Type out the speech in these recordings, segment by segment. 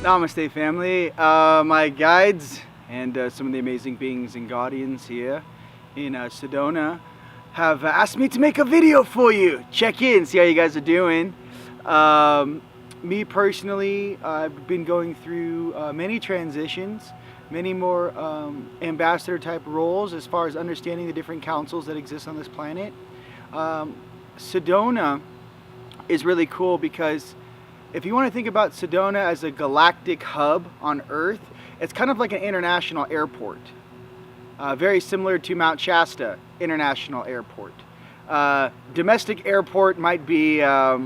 Namaste, family. My guides and some of the amazing beings and guardians here in Sedona have asked me to make a video for you. Check in, see how you guys are doing. Me personally, I've been going through many transitions, many more ambassador type roles as far as understanding the different councils that exist on this planet. Sedona is really cool because if you want to think about Sedona as a galactic hub on Earth, it's kind of like an international airport. Very similar to Mount Shasta International Airport. Domestic airport might be, let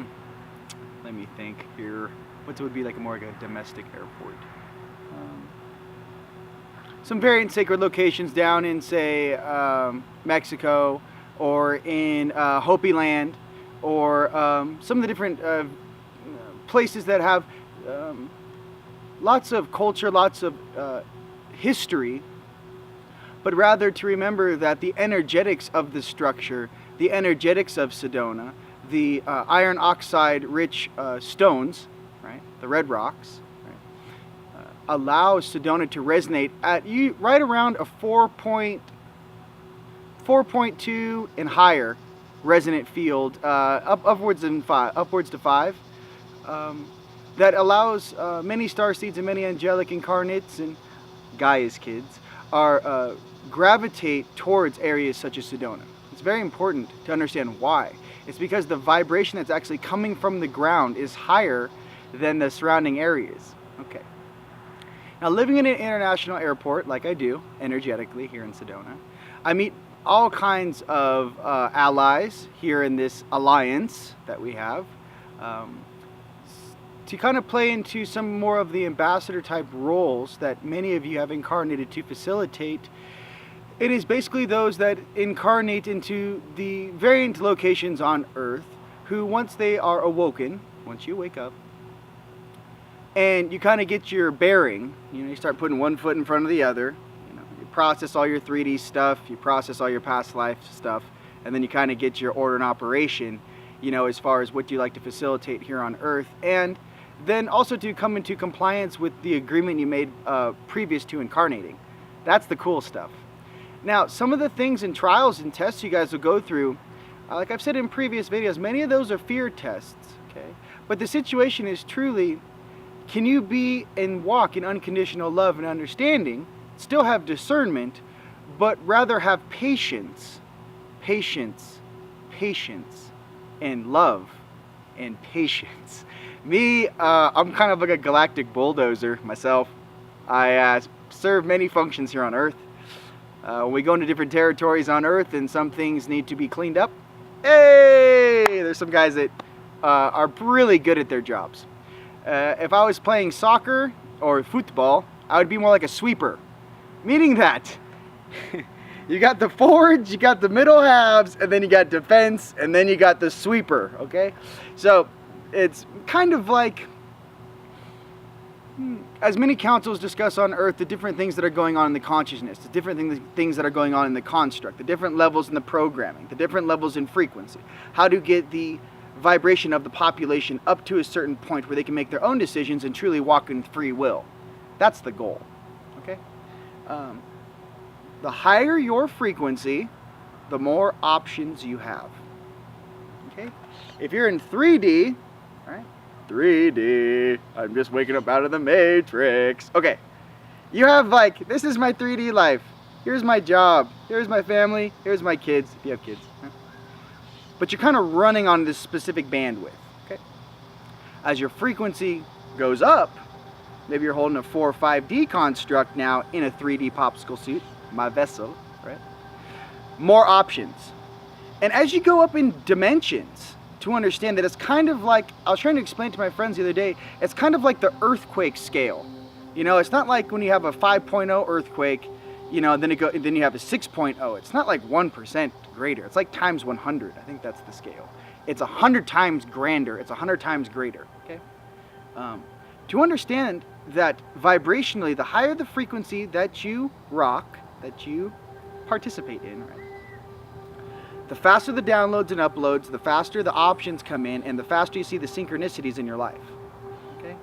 me think here, what would be like more like a domestic airport? Some very sacred locations down in, say, Mexico, or in Hopi Land, or some of the different places that have lots of culture, lots of history, but rather to remember that the energetics of the structure, the energetics of Sedona, the iron oxide rich stones, right, the red rocks, right, allows Sedona to resonate at right around a 4.2 and higher resonant field, upwards to 5. That allows many star seeds and many angelic incarnates and Gaia's kids are gravitate towards areas such as Sedona. It's very important to understand why. It's because the vibration that's actually coming from the ground is higher than the surrounding areas. Okay. Now, living in an international airport like I do energetically here in Sedona, I meet all kinds of allies here in this alliance that we have. To kind of play into some more of the ambassador type roles that many of you have incarnated to facilitate, it is basically those that incarnate into the variant locations on Earth who, once they are awoken, once you wake up, and you kind of get your bearing, you start putting one foot in front of the other, you process all your 3D stuff, you process all your past life stuff, and then you kind of get your order and operation, as far as what you like to facilitate here on Earth, and then also to come into compliance with the agreement you made previous to incarnating. That's the cool stuff. Now, some of the things and trials and tests you guys will go through, like I've said in previous videos, many of those are fear tests, okay? But the situation is truly, can you be and walk in unconditional love and understanding, still have discernment, but rather have patience, and love and patience. Me, I'm kind of like a galactic bulldozer myself. I serve many functions here on Earth. When we go into different territories on Earth and some things need to be cleaned up, hey, there's some guys that are really good at their jobs. If I was playing soccer or football, I would be more like a sweeper. Meaning that you got the forwards, you got the middle halves, and then you got defense, and then you got the sweeper, okay? So it's kind of like, as many councils discuss on Earth, the different things that are going on in the consciousness, the different things that are going on in the construct, the different levels in the programming, the different levels in frequency, how to get the vibration of the population up to a certain point where they can make their own decisions and truly walk in free will. That's the goal, okay? The higher your frequency, the more options you have, okay? If you're in 3D, right? 3D, I'm just waking up out of the matrix. Okay, you have like, this is my 3D life. Here's my job. Here's my family. Here's my kids, if you have kids. But you're kind of running on this specific bandwidth, okay? As your frequency goes up, maybe you're holding a 4 or 5D construct now in a 3D popsicle suit, my vessel, right? More options. And as you go up in dimensions, to understand that it's kind of like, I was trying to explain to my friends the other day, it's kind of like the earthquake scale. It's not like when you have a 5.0 earthquake, then you have a 6.0. It's not like 1% greater. It's like times 100. I think that's the scale. It's 100 times grander. It's 100 times greater, okay? To understand that vibrationally, the higher the frequency that you rock, that you participate in, right? The faster the downloads and uploads, the faster the options come in, and the faster you see the synchronicities in your life. Okay?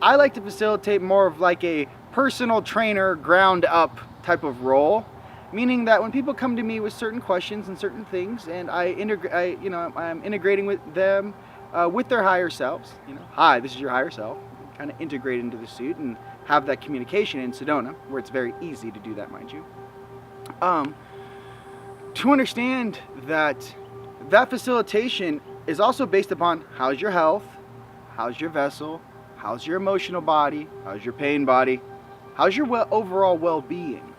I like to facilitate more of like a personal trainer, ground up type of role, meaning that when people come to me with certain questions and certain things, and I'm integrating with them with their higher selves. Hi, this is your higher self. Kind of integrate into the suit and have that communication in Sedona, where it's very easy to do that, mind you. To understand that facilitation is also based upon how's your health, how's your vessel, how's your emotional body, how's your pain body, how's your overall well-being.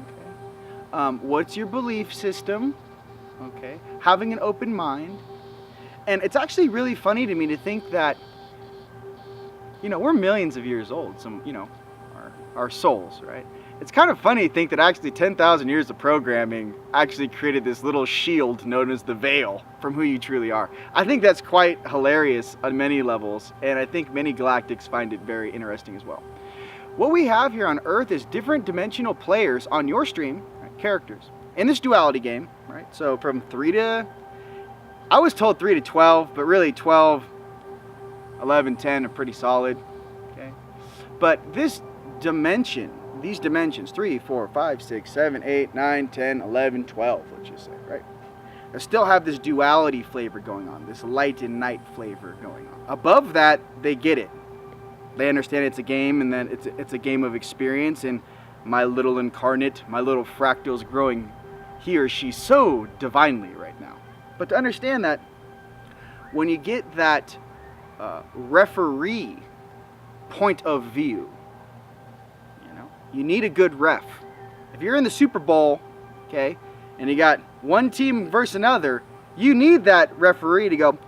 Okay. What's your belief system? Okay. Having an open mind. And it's actually really funny to me to think that, we're millions of years old, our souls, right? It's kind of funny to think that actually 10,000 years of programming actually created this little shield known as the veil from who you truly are. I think that's quite hilarious on many levels, and I think many galactics find it very interesting as well. What we have here on Earth is different dimensional players on your stream, right, characters, in this duality game, right? So from 3 to, I was told 3 to 12, but really 12, 11, 10 are pretty solid, okay? But this dimension, these dimensions, 3, 4, 5, 6, 7, 8, 9, 10, 11, 12, let's just say, right? They still have this duality flavor going on, this light and night flavor going on. Above that, they get it. They understand it's a game, and then it's a game of experience, and my little incarnate, my little fractal's growing he or she so divinely right now. But to understand that, when you get that referee point of view, you need a good ref. If you're in the Super Bowl, okay, and you got one team versus another, you need that referee to go,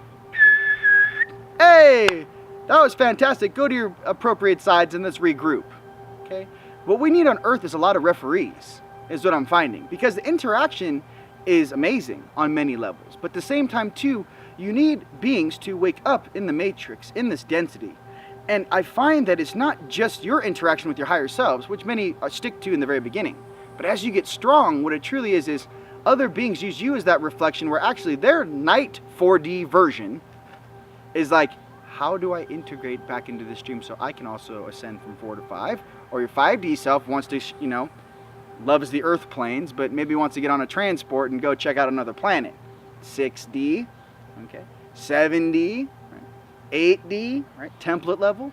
hey, that was fantastic. Go to your appropriate sides and let's regroup, okay? What we need on Earth is a lot of referees, is what I'm finding, because the interaction is amazing on many levels. But at the same time, too, you need beings to wake up in the matrix, in this density. And I find that it's not just your interaction with your higher selves, which many stick to in the very beginning. But as you get strong, what it truly is other beings use you as that reflection, where actually their night 4D version is like, how do I integrate back into the stream so I can also ascend from 4 to 5? Or your 5D self wants to, loves the earth planes, but maybe wants to get on a transport and go check out another planet. 6D, okay, 7D, 8D, right, template level.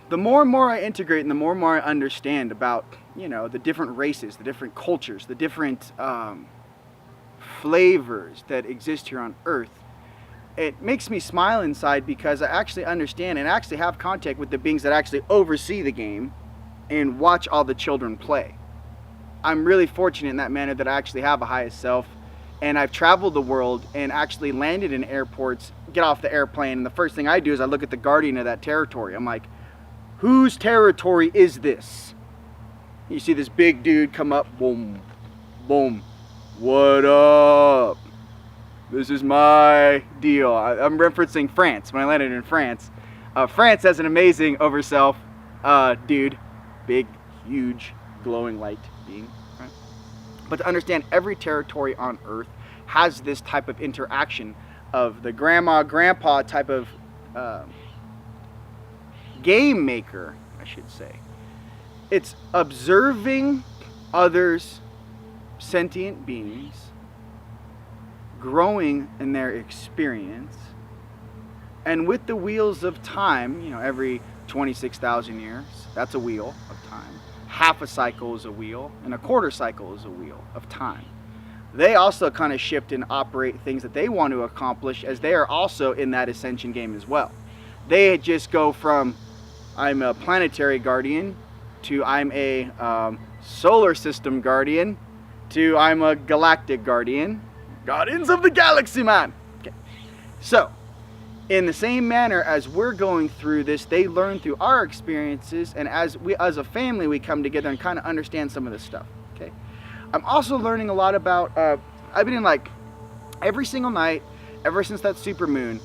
The more and more I integrate and the more and more I understand about, the different races, the different cultures, the different flavors that exist here on Earth, it makes me smile inside, because I actually understand and actually have contact with the beings that actually oversee the game and watch all the children play. I'm really fortunate in that manner that I actually have a highest self. And I've traveled the world and actually landed in airports, get off the airplane, and the first thing I do is I look at the guardian of that territory. I'm like, whose territory is this? You see this big dude come up, boom, boom, what up? This is my deal. I'm referencing France, when I landed in France. France has an amazing overself dude, big, huge, glowing light being. But to understand, every territory on Earth has this type of interaction of the grandma, grandpa type of game maker, I should say. It's observing others, sentient beings, growing in their experience, and with the wheels of time, every 26,000 years, that's a wheel of time. Half a cycle is a wheel, and a quarter cycle is a wheel of time. They also kind of shift and operate things that they want to accomplish, as they are also in that ascension game as well. They just go from, I'm a planetary guardian, to I'm a solar system guardian, to I'm a galactic guardian. Guardians of the galaxy, man! Okay. So, in the same manner as we're going through this, they learn through our experiences, and as a family, we come together and kind of understand some of this stuff, okay? I'm also learning a lot about, I've been in like every single night, ever since that super moon,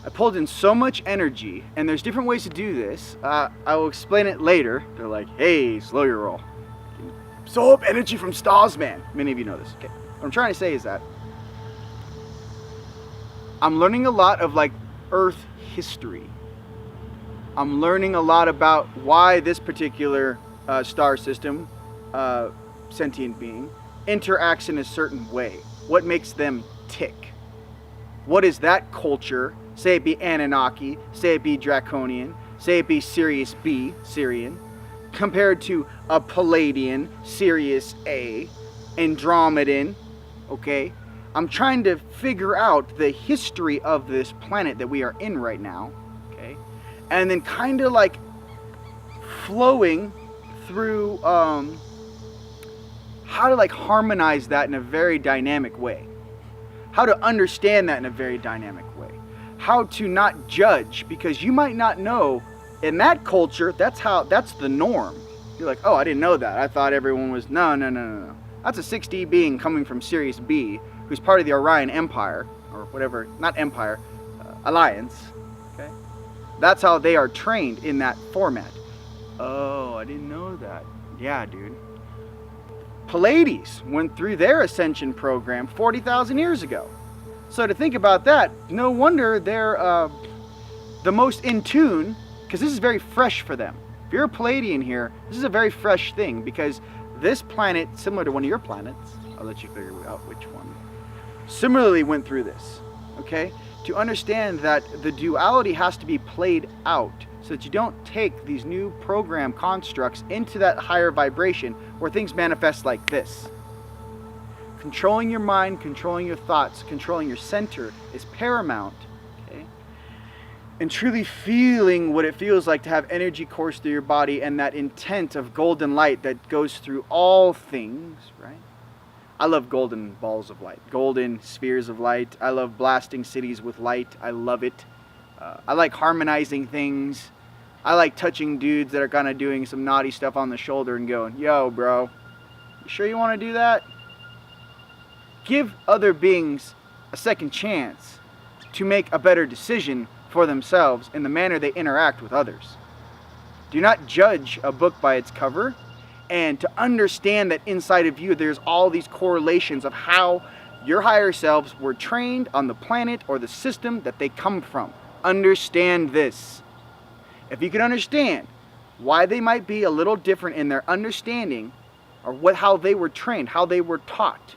I pulled in so much energy, and there's different ways to do this. I will explain it later. They're like, hey, slow your roll. Absorb energy from stars, man. Many of you know this, okay? What I'm trying to say is that I'm learning a lot of like Earth history, I'm learning a lot about why this particular star system, sentient being, interacts in a certain way. What makes them tick? What is that culture, say it be Anunnaki, say it be Draconian, say it be Sirius B, Sirian, compared to a Palladian, Sirius A, Andromedan, okay? I'm trying to figure out the history of this planet that we are in right now, okay? And then kind of like flowing through how to like harmonize that in a very dynamic way. How to understand that in a very dynamic way. How to not judge, because you might not know in that culture, that's the norm. You're like, oh, I didn't know that. I thought everyone was, no. That's a 6D being coming from Sirius B, who's part of the Orion Empire, or whatever, not Empire, Alliance, okay? That's how they are trained in that format. Oh, I didn't know that. Yeah, dude. Pleiades went through their ascension program 40,000 years ago. So to think about that, no wonder they're the most in tune, because this is very fresh for them. If you're a Palladian here, this is a very fresh thing, because this planet, similar to one of your planets, I'll let you figure out which one, similarly went through this, okay? To understand that the duality has to be played out so that you don't take these new program constructs into that higher vibration where things manifest like this. Controlling your mind, controlling your thoughts, controlling your center is paramount, okay? And truly feeling what it feels like to have energy course through your body and that intent of golden light that goes through all things, right? I love golden balls of light, golden spheres of light. I love blasting cities with light. I love it. I like harmonizing things. I like touching dudes that are kind of doing some naughty stuff on the shoulder and going, yo, bro, you sure you want to do that? Give other beings a second chance to make a better decision for themselves in the manner they interact with others. Do not judge a book by its cover, and to understand that inside of you there's all these correlations of how your higher selves were trained on the planet or the system that they come from. Understand this. If you can understand why they might be a little different in their understanding or how they were trained, how they were taught,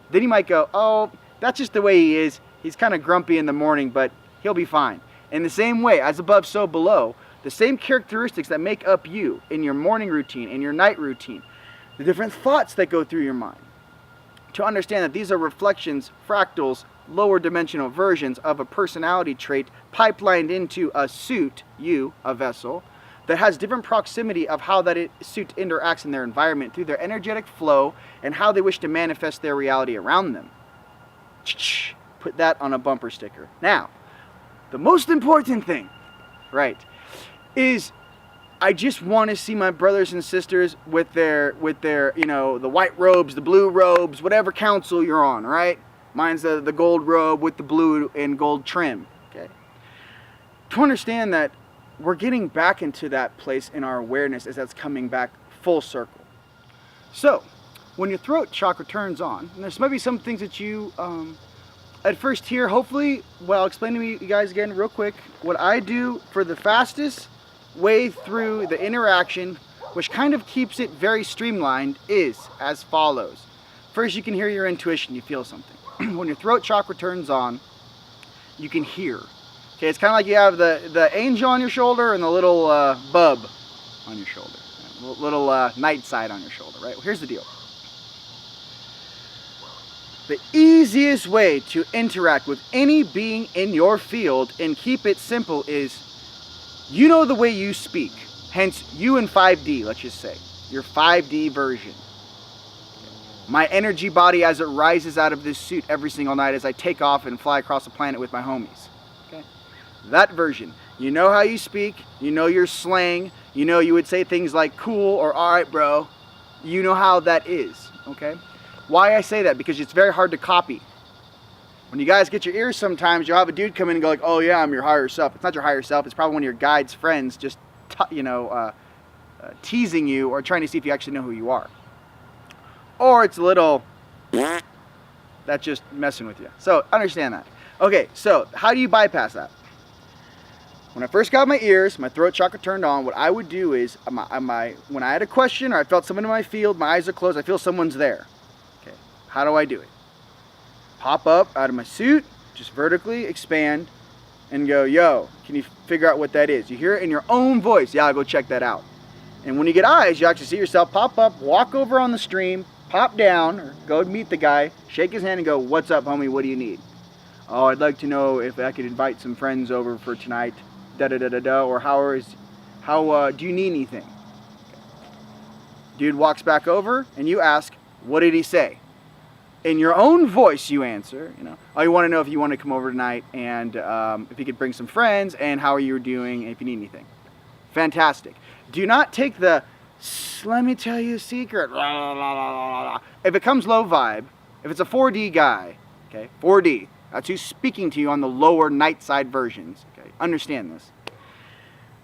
then you might go, oh, that's just the way he is. He's kind of grumpy in the morning, but he'll be fine. In the same way, as above, so below, the same characteristics that make up you in your morning routine, in your night routine, the different thoughts that go through your mind. To understand that these are reflections, fractals, lower dimensional versions of a personality trait pipelined into a suit, you, a vessel, that has different proximity of how that suit interacts in their environment through their energetic flow and how they wish to manifest their reality around them. Put that on a bumper sticker. Now, the most important thing, right, is I just want to see my brothers and sisters with their, you know, the white robes, the blue robes, whatever council you're on, right? Mine's the gold robe with the blue and gold trim, okay? To understand that we're getting back into that place in our awareness as that's coming back full circle. So, when your throat chakra turns on, and there's maybe some things that you at first hear, hopefully, well, I'll explain to you guys again real quick. What I do for the fastest way through the interaction, which kind of keeps it very streamlined, is as follows. First, you can hear your intuition, you feel something. When your throat chakra turns on, you can hear. Okay, it's kind of like you have the angel on your shoulder and the little bub on your shoulder. Little night side on your shoulder, right? Well, here's the deal. The easiest way to interact with any being in your field and keep it simple is, you know the way you speak. Hence, you in 5D, let's just say. Your 5D version. My energy body as it rises out of this suit every single night as I take off and fly across the planet with my homies. Okay? That version. You know how you speak. You know your slang. You know you would say things like cool or alright bro. You know how that is. Okay? Why I say that? Because it's very hard to copy. When you guys get your ears sometimes, you'll have a dude come in and go like, oh yeah, I'm your higher self. It's not your higher self. It's probably one of your guide's friends just, teasing you or trying to see if you actually know who you are. Or it's a little, that's just messing with you. So understand that. Okay, so how do you bypass that? When I first got my ears, my throat chakra turned on, what I would do is, when I had a question or I felt someone in my field, my eyes are closed, I feel someone's there. Okay, how do I do it? Pop up out of my suit, just vertically expand, and go, yo, can you figure out what that is? You hear it in your own voice. Yeah, I'll go check that out. And when you get eyes, you actually see yourself pop up, walk over on the stream, pop down, or go meet the guy, shake his hand and go, what's up, homie, what do you need? Oh, I'd like to know if I could invite some friends over for tonight, da-da-da-da-da, or how do you need anything? Dude walks back over, and you ask, what did he say? In your own voice, you answer, oh, you want to know if you want to come over tonight, and if you could bring some friends, and how are you doing, and if you need anything. Fantastic. Do not take the, let me tell you a secret, if it comes low vibe, if it's a 4D guy, okay, 4D, that's who's speaking to you on the lower night side versions, okay, understand this.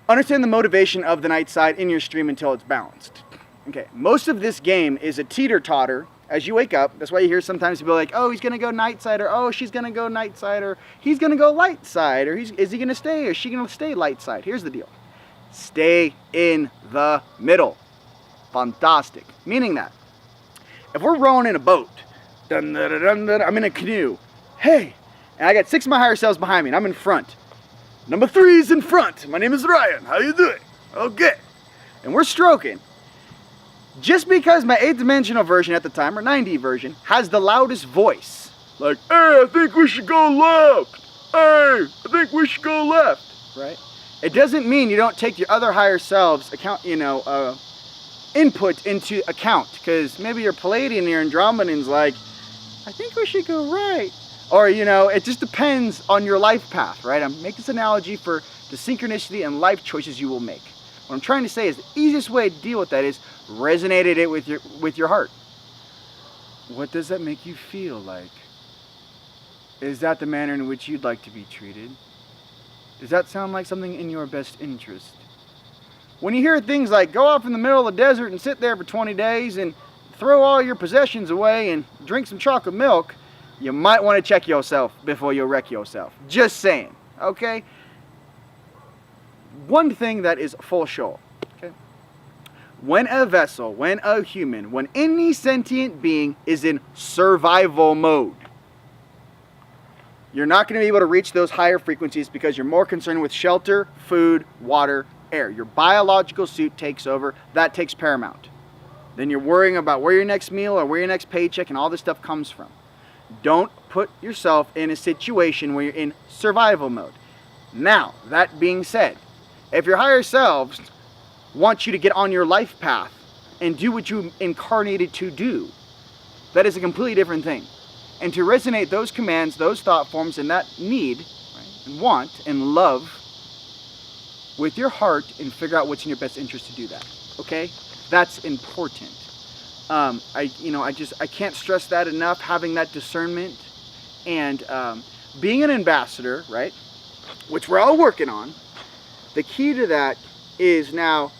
Understand the motivation of the night side in your stream until it's balanced. Okay, most of this game is a teeter-totter as you wake up. That's why you hear sometimes people like, oh, he's going to go night side, or oh, she's going to go night side, or he's going to go light side, or is he going to stay, or is she going to stay light side? Here's the deal. Stay in the middle. Fantastic. Meaning that if we're rowing in a boat, I'm in a canoe, hey, and I got 6 of my higher selves behind me, and I'm in front. Number 3 is in front. My name is Ryan. How you doing? Okay. And we're stroking. Just because my 8th dimensional version at the time, or 9D version, has the loudest voice, like, hey, I think we should go left. Hey, I think we should go left. Right? It doesn't mean you don't take your other higher selves input into account, because maybe your Palladian, your Andromedan's like, I think we should go right. Or, it just depends on your life path, right? I'm making this analogy for the synchronicity and life choices you will make. What I'm trying to say is the easiest way to deal with that is resonate it with your heart. What does that make you feel like? Is that the manner in which you'd like to be treated? Does that sound like something in your best interest? When you hear things like go off in the middle of the desert and sit there for 20 days and throw all your possessions away and drink some chocolate milk, you might want to check yourself before you wreck yourself. Just saying, okay? One thing that is full show, okay? When a vessel, when a human, when any sentient being is in survival mode, you're not going to be able to reach those higher frequencies because you're more concerned with shelter, food, water, air. Your biological suit takes over. That takes paramount. Then you're worrying about where your next meal or where your next paycheck and all this stuff comes from. Don't put yourself in a situation where you're in survival mode. Now, that being said, if your higher selves want you to get on your life path and do what you incarnated to do, that is a completely different thing. And to resonate those commands, those thought forms, and that need, right, and want, and love with your heart, and figure out what's in your best interest to do that. Okay? That's important. I can't stress that enough, having that discernment and being an ambassador, right? Which we're all working on. The key to that is now,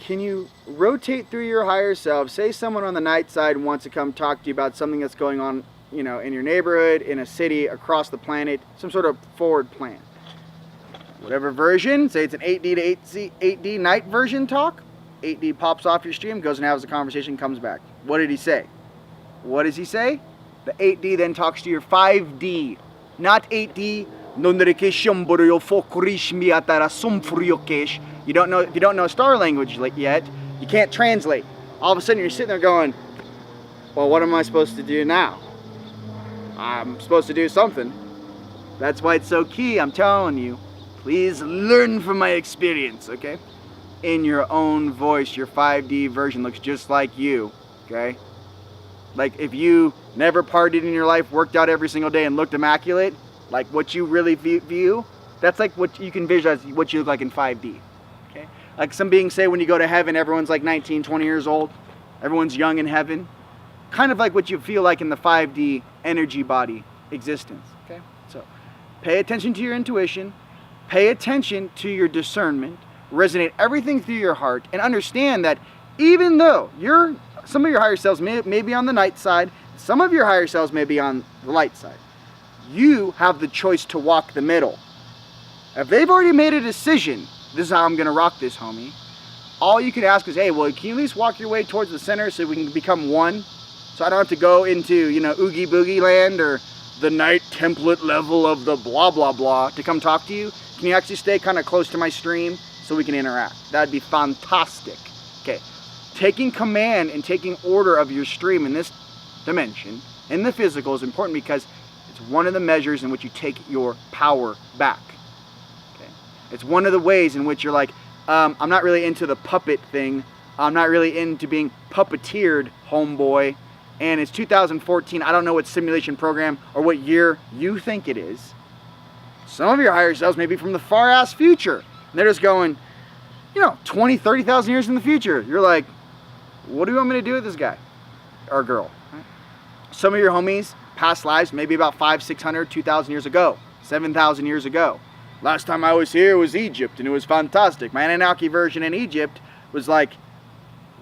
can you rotate through your higher self? Say someone on the night side wants to come talk to you about something that's going on, in your neighborhood, in a city, across the planet, some sort of forward plan. Whatever version, say it's an 8D to 8D night version talk, 8D pops off your stream, goes and has a conversation, comes back. What did he say? What does he say? The 8D then talks to your 5D, not 8D. You don't know, if you don't know star language yet, you can't translate. All of a sudden you're sitting there going, well, what am I supposed to do now? I'm supposed to do something. That's why it's so key, I'm telling you. Please learn from my experience, okay? In your own voice, your 5D version looks just like you, okay? Like if you never partied in your life, worked out every single day and looked immaculate, like what you really view, that's like what you can visualize what you look like in 5D, okay? Like some beings say when you go to heaven, everyone's like 19, 20 years old. Everyone's young in heaven. Kind of like what you feel like in the 5D energy body existence, okay? So pay attention to your intuition. Pay attention to your discernment, resonate everything through your heart, and understand that even though some of your higher selves may be on the night side, some of your higher selves may be on the light side, you have the choice to walk the middle. If they've already made a decision, this is how I'm going to rock this, homie, all you can ask is, hey, well, can you at least walk your way towards the center so we can become one? So I don't have to go into, you know, Oogie Boogie land or the night template level of the blah, blah, blah to come talk to you. Can you actually stay kind of close to my stream so we can interact? That'd be fantastic. Okay, taking command and taking order of your stream in this dimension, in the physical, is important because it's one of the measures in which you take your power back. Okay, it's one of the ways in which you're like, I'm not really into the puppet thing. I'm not really into being puppeteered, homeboy. And it's 2014. I don't know what simulation program or what year you think it is. Some of your higher selves may be from the far ass future. And they're just going, you know, 20, 30,000 years in the future. You're like, what do you want me to do with this guy or girl? Right? Some of your homies, past lives, maybe about 500, 600, 2,000 years ago, 7,000 years ago. Last time I was here was Egypt, and it was fantastic. My Anunnaki version in Egypt was like,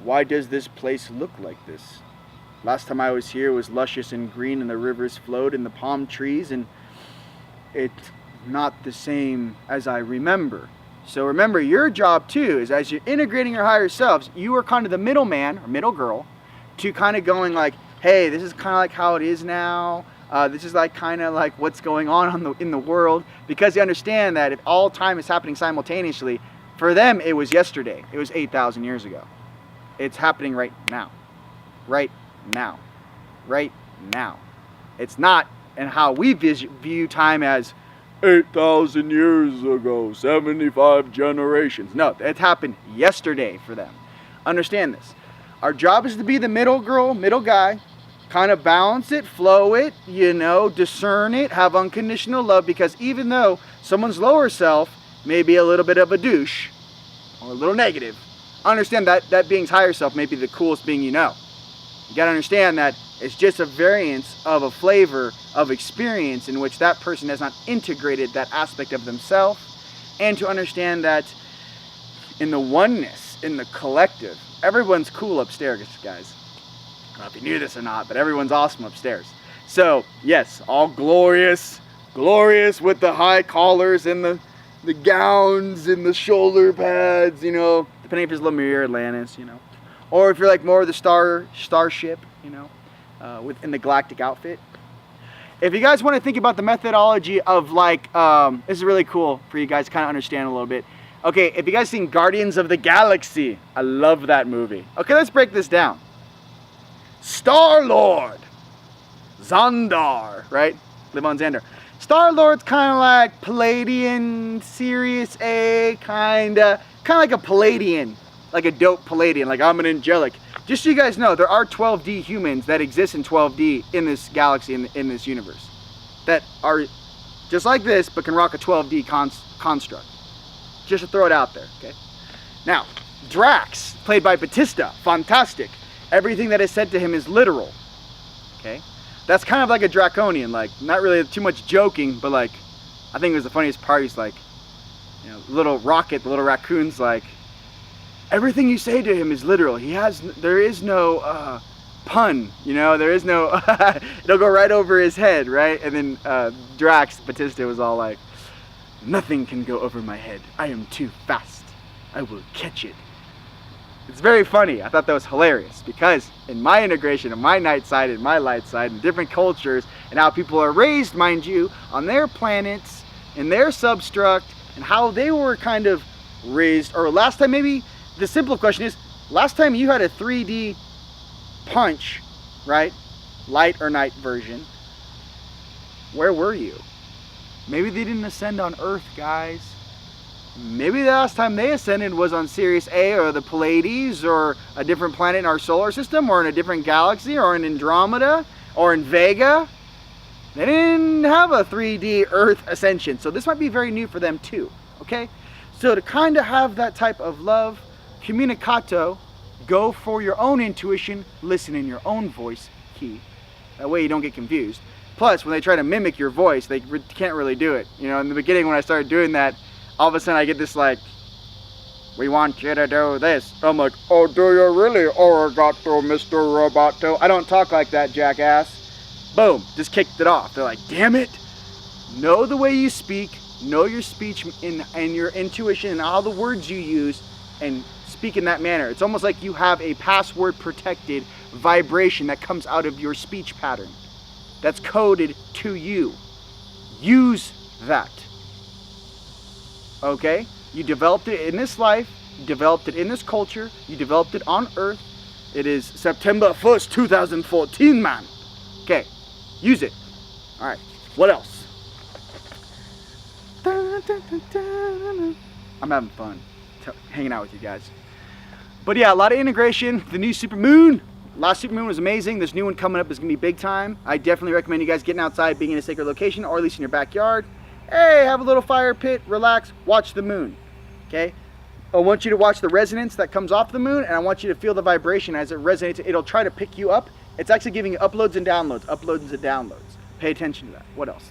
why does this place look like this? Last time I was here was luscious and green, and the rivers flowed, and the palm trees, and it's not the same as I remember. So remember, your job too is, as you're integrating your higher selves, you are kind of the middleman or middle girl to kind of going like, hey, this is kind of like how it is now. This is like kind of like what's going on in the world, because you understand that if all time is happening simultaneously, for them it was yesterday. It was 8,000 years ago. It's happening right now. Right now. Right now. It's not in how we view time as 8,000 years ago, 75 generations. No, it happened yesterday for them. Understand this. Our job is to be the middle girl, middle guy, kind of balance it, flow it, you know, discern it, have unconditional love, because even though someone's lower self may be a little bit of a douche or a little negative, understand that that being's higher self may be the coolest being you know. You got to understand that it's just a variance of a flavor of experience in which that person has not integrated that aspect of themselves, and to understand that in the oneness, in the collective, everyone's cool upstairs, guys. I don't know if you knew this or not, but everyone's awesome upstairs. So, yes, all glorious, glorious with the high collars and the gowns and the shoulder pads, you know, depending if it's Lemire, Atlantis, you know. Or if you're like more of the starship, you know, within the galactic outfit. If you guys want to think about the methodology of like, this is really cool for you guys to kind of understand a little bit. Okay, if you guys seen Guardians of the Galaxy, I love that movie. Okay, let's break this down. Star-Lord, Xandar, right? Live on Xandar. Star-Lord's kind of like Palladian, Sirius A, kind of like a Palladian, like a dope Palladian, like I'm an angelic. Just so you guys know, there are 12D humans that exist in 12D in this galaxy, in this universe, that are just like this, but can rock a 12D construct. Just to throw it out there, okay? Now, Drax, played by Batista, fantastic. Everything that is said to him is literal, okay? That's kind of like a draconian, like, not really too much joking, but like, I think it was the funniest part. He's like, you know, little Rocket, the little raccoon's like, everything you say to him is literal. There is no pun, you know, there is no, it'll go right over his head, right? And then Drax, Batista, was all like, nothing can go over my head. I am too fast. I will catch it. It's very funny. I thought that was hilarious because in my integration of my night side and my light side and different cultures and how people are raised, mind you, on their planets, in their substruct, and how they were kind of raised, or last time, maybe the simple question is, last time you had a 3D punch, right? Light or night version, where were you? Maybe they didn't ascend on Earth, guys. Maybe the last time they ascended was on Sirius A or the Pleiades or a different planet in our solar system or in a different galaxy or in Andromeda or in Vega. They didn't have a 3D Earth ascension, so this might be very new for them too, okay? So to kind of have that type of love, communicato, go for your own intuition, listen in your own voice, key. That way you don't get confused. Plus, when they try to mimic your voice, they can't really do it. You know, in the beginning when I started doing that, all of a sudden I get this like, we want you to do this. I'm like, oh, do you really, Origato, Mr. Roboto? I don't talk like that, jackass. Boom, just kicked it off. They're like, damn it. Know the way you speak, know your speech and your intuition and all the words you use and speak in that manner. It's almost like you have a password protected vibration that comes out of your speech pattern that's coded to you. Use that. Okay? You developed it in this life, you developed it in this culture, you developed it on Earth. It is September 1st, 2014, man. Okay, use it. All right, what else? I'm having fun hanging out with you guys. But yeah, a lot of integration. The new supermoon. Last supermoon was amazing. This new one coming up is gonna be big time. I definitely recommend you guys getting outside, being in a sacred location, or at least in your backyard. Hey, have a little fire pit, relax, watch the moon. Okay? I want you to watch the resonance that comes off the moon, and I want you to feel the vibration as it resonates. It'll try to pick you up. It's actually giving you uploads and downloads, uploads and downloads. Pay attention to that. What else?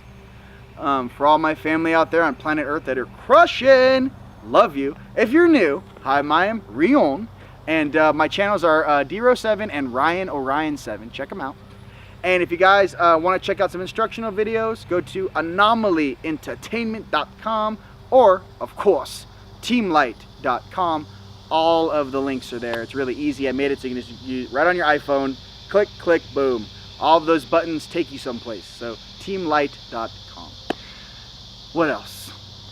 For all my family out there on planet Earth that are crushing, love you. If you're new, hi, I am Rion, and my channels are Dero7 and Ryan Orion7. Check them out. And if you guys want to check out some instructional videos, go to anomalyentertainment.com or, of course, teamlight.com. All of the links are there. It's really easy. I made it so you can just use right on your iPhone. Click, click, boom. All of those buttons take you someplace. So teamlight.com. What else?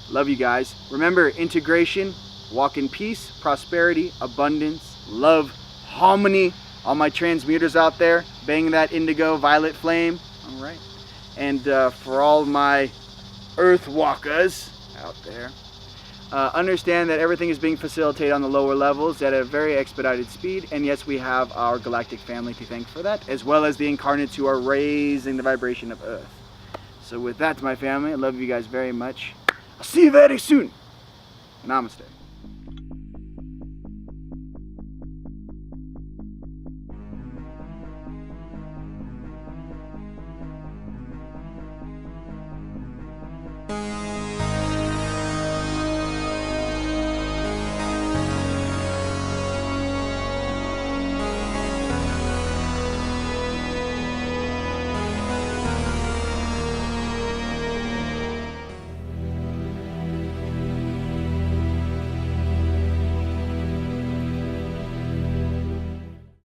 Love you guys. Remember, integration, walk in peace, prosperity, abundance, love, harmony. All my transmuters out there, bang that indigo violet flame. All right. And for all my earth walkers out there, understand that everything is being facilitated on the lower levels at a very expedited speed. And yes, we have our galactic family to thank for that, as well as the incarnates who are raising the vibration of Earth. So with that, my family, I love you guys very much. I'll see you very soon. Namaste.